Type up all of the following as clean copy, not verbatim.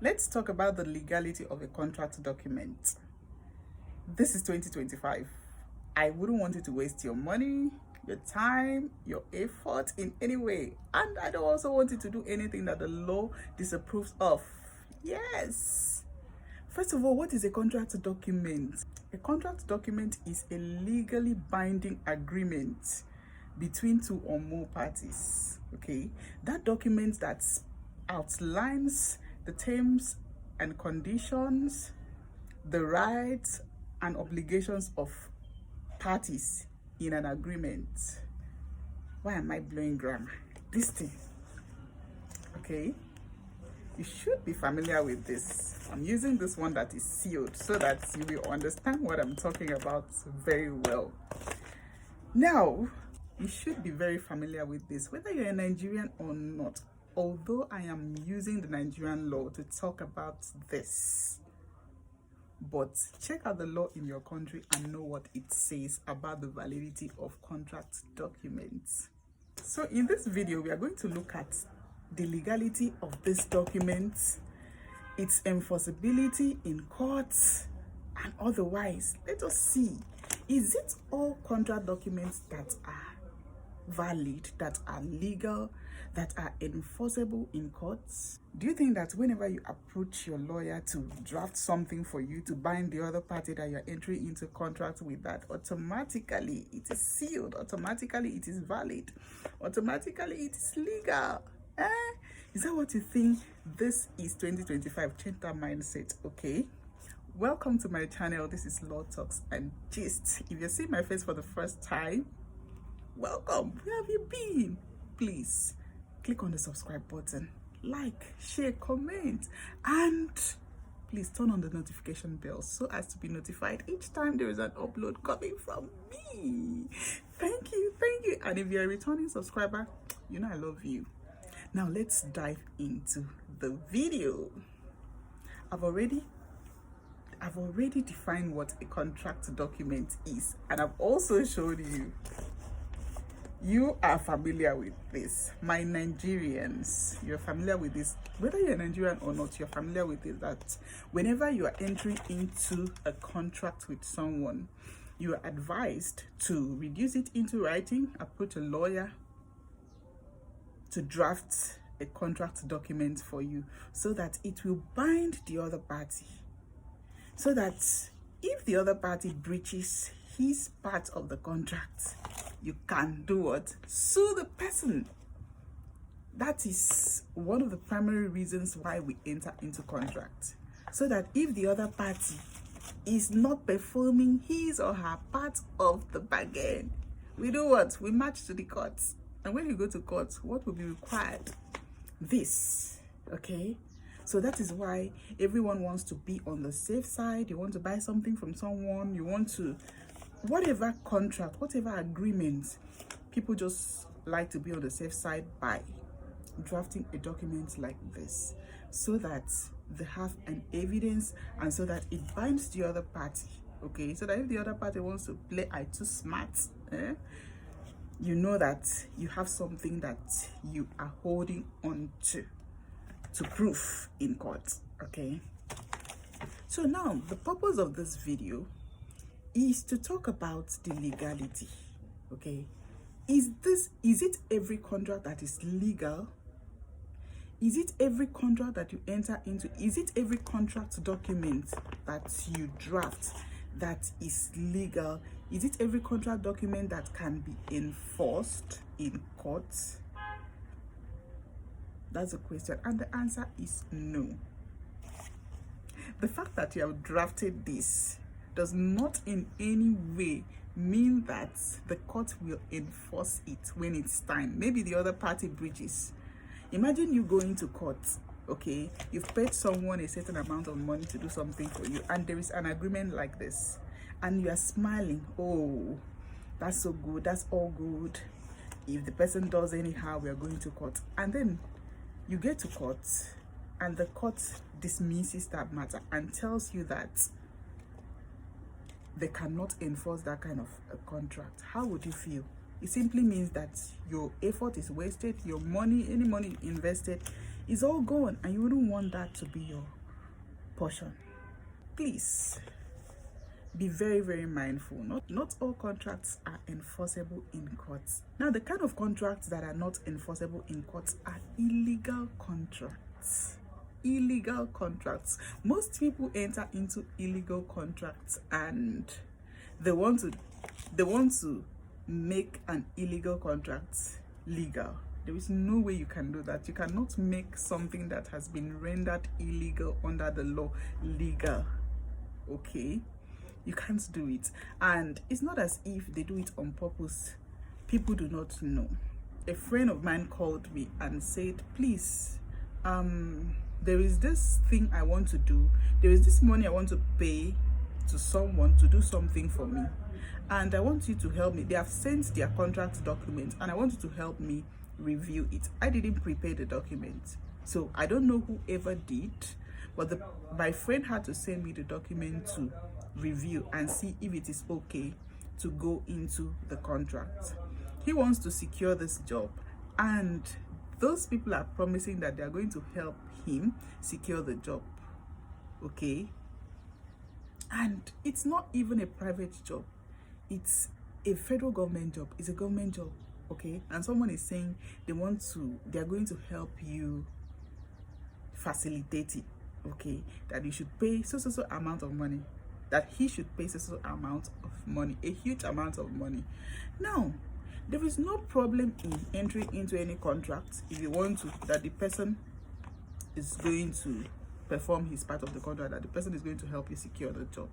Let's talk about the legality of a contract document. This is 2025. I wouldn't want you to waste your money, your time, your effort in any way. And I don't also want you to do anything that the law disapproves of. Yes. First of all, what is a contract document? A contract document is a legally binding agreement between two or more parties. Okay, that document that outlines the terms and conditions, the rights and obligations of parties in an agreement. Why am I blowing grammar? This thing. Okay, you should be familiar with this. I'm using this one that is sealed so that you will understand what I'm talking about very well. Now, you should be very familiar with this, whether you're a Nigerian or not. Although I am using the Nigerian law to talk about this, but check out the law in your country and know what it says about the validity of contract documents. So in this video, we are going to look at the legality of this document, its enforceability in courts and otherwise. Let us see, is it all contract documents that are valid, that are legal, that are enforceable in courts? Do you think that whenever you approach your lawyer to draft something for you to bind the other party that you're entering into contract with, that automatically it is sealed, automatically it is valid, automatically it is legal? Is that what you think? This is 2025. Change that mindset. Okay, welcome to my channel. This is Law Talks and Gist. If you're seeing my face for the first time, welcome. Where have you been? Please click on the subscribe button, like, share, comment, and please turn on the notification bell so as to be notified each time there is an upload coming from me. Thank you. And if you're a returning subscriber, you know I love you. Now let's dive into the video. I've already defined what a contract document is, and I've also showed you. You are familiar with this. My Nigerians, you're familiar with this. Whether you're Nigerian or not, you're familiar with it, that whenever you are entering into a contract with someone, you are advised to reduce it into writing, approach a lawyer to draft a contract document for you so that it will bind the other party. So that if the other party breaches his part of the contract, you can do what? Sue the person. That is one of the primary reasons why we enter into contract. So that if the other party is not performing his or her part of the bargain, we do what? We march to the courts. And when you go to court, what will be required? This. Okay? So that is why everyone wants to be on the safe side. You want to buy something from someone, you want to, whatever contract, whatever agreement, people just like to be on the safe side by drafting a document like this, so that they have an evidence and so that it binds the other party. Okay, so that if the other party wants to play I too smart, you know that you have something that you are holding on to prove in court. Okay, so now the purpose of this video is to talk about the legality. Okay, is it every contract that is legal? Is it every contract that you enter into? Is it every contract document that you draft that is legal? Is it every contract document that can be enforced in court? That's the question, and the answer is no. The fact that you have drafted this does not in any way mean that the court will enforce it when it's time. Maybe the other party breaches. Imagine you going to court, okay? You've paid someone a certain amount of money to do something for you, and there is an agreement like this, and you are smiling. Oh, that's so good, that's all good. If the person does anyhow, we are going to court. And then you get to court, and the court dismisses that matter and tells you that they cannot enforce that kind of a contract. How would you feel? It simply means that your effort is wasted, your money, any money invested It's all gone, and you wouldn't want that to be your portion. Please be very, very mindful. Not all contracts are enforceable in courts. Now, the kind of contracts that are not enforceable in courts are illegal contracts. Illegal contracts. Most people enter into illegal contracts and they want to make an illegal contract legal. There is no way you can do that. You cannot make something that has been rendered illegal under the law legal. Okay? You can't do it. And it's not as if they do it on purpose. People do not know. A friend of mine called me and said, please, there is this thing I want to do. There is this money I want to pay to someone to do something for me. And I want you to help me. They have sent their contract document and I want you to help me review it. I didn't prepare the document. So I don't know whoever did, but my friend had to send me the document to review and see if it is okay to go into the contract. He wants to secure this job, and those people are promising that they are going to help him secure the job. Okay? And it's not even a private job. It's a federal government job. It's a government job. Okay? And someone is saying they are going to help you facilitate it. Okay? That you should pay so amount of money. That he should pay so amount of money, a huge amount of money. Now, there is no problem in entering into any contract if you want to, that the person is going to perform his part of the contract, that the person is going to help you secure the job.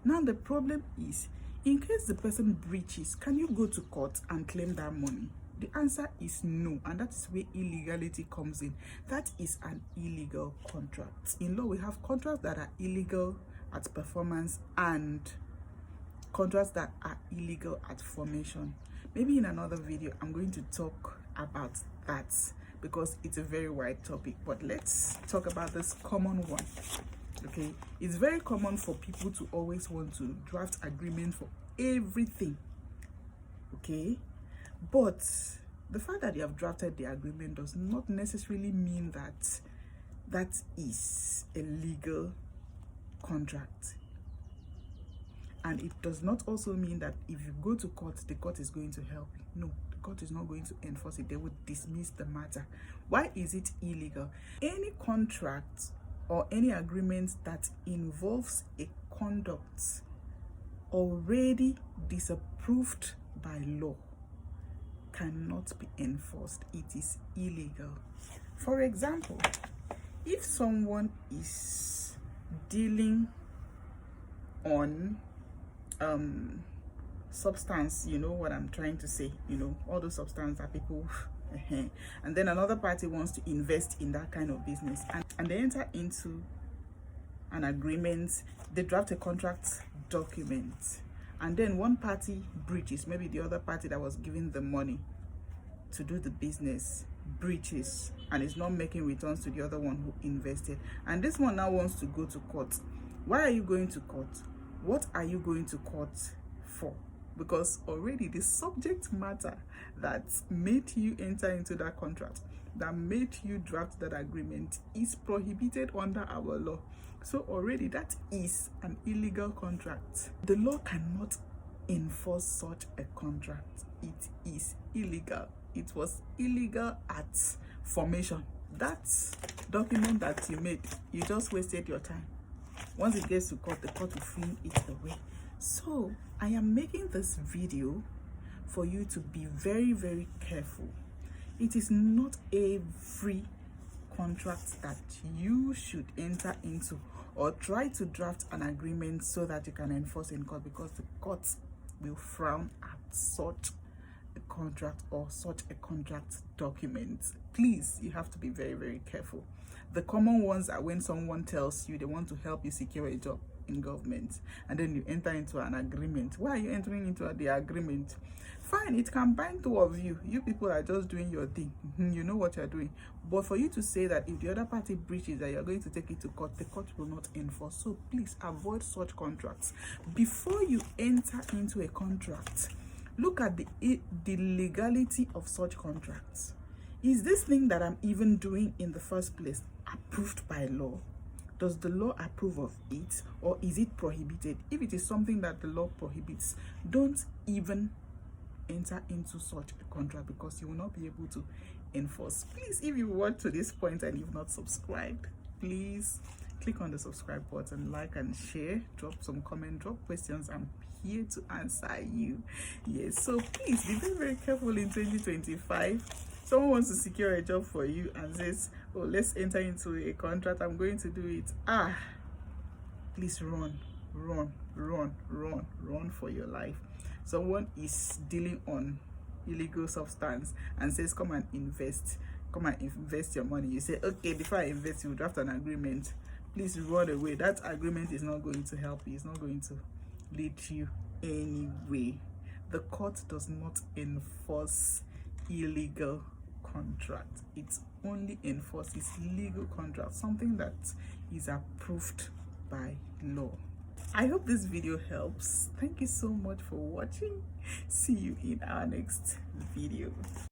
Now, the problem is, in case the person breaches, can you go to court and claim that money? The answer is no, and that is where illegality comes in. That is an illegal contract. In law, we have contracts that are illegal at performance and contracts that are illegal at formation. Maybe in another video I'm going to talk about that because it's a very wide topic, but let's talk about this common one. Okay, it's very common for people to always want to draft agreement for everything. Okay, but the fact that you have drafted the agreement does not necessarily mean that that is a legal contract, and it does not also mean that if you go to court, the court is going to help you. No, the court is not going to enforce it. They would dismiss the matter. Why is it illegal? Any contract or any agreement that involves a conduct already disapproved by law cannot be enforced. It is illegal. For example, if someone is dealing on substance, you know what I'm trying to say, you know, all those substances that people and then another party wants to invest in that kind of business, and they enter into an agreement, they draft a contract document, and then one party breaches, maybe the other party that was giving the money to do the business breaches and is not making returns to the other one who invested, and this one now wants to go to court. Why are you going to court? What are you going to court for? Because already the subject matter that made you enter into that contract, that made you draft that agreement, is prohibited under our law. So already that is an illegal contract. The law cannot enforce such a contract. It is illegal. It was illegal at formation. That document that you made, you just wasted your time. Once it gets to court, the court will fling it away. So I am making this video for you to be very, very careful. It is not every contract that you should enter into or try to draft an agreement so that you can enforce in court, because the courts will frown at such a contract or such a contract document. Please, you have to be very, very careful. The common ones are when someone tells you they want to help you secure a job in government, and then you enter into an agreement. Why are you entering into the agreement? Fine, it can bind two of you. You people are just doing your thing. You know what you're doing. But for you to say that if the other party breaches, that you're going to take it to court, the court will not enforce. So please avoid such contracts. Before you enter into a contract, look at the legality of such contracts. Is this thing that I'm even doing in the first place approved by law? Does the law approve of it, or is it prohibited? If it is something that the law prohibits, don't even enter into such a contract, because you will not be able to enforce. Please, if you watch to this point and you've not subscribed, please click on the subscribe button, like and share, drop some comment, drop questions. I'm here to answer you. Yes, so please be very, very careful in 2025. Someone wants to secure a job for you and says, oh, let's enter into a contract, I'm going to do it. Please run for your life. Someone is dealing on illegal substance and says, come and invest your money. You say, okay, before I invest, you draft an agreement. Please run away. That agreement is not going to help you. It's not going to lead you anyway. The court does not enforce illegal contract. It only enforces legal contract, something that is approved by law. I hope this video helps. Thank you so much for watching. See you in our next video.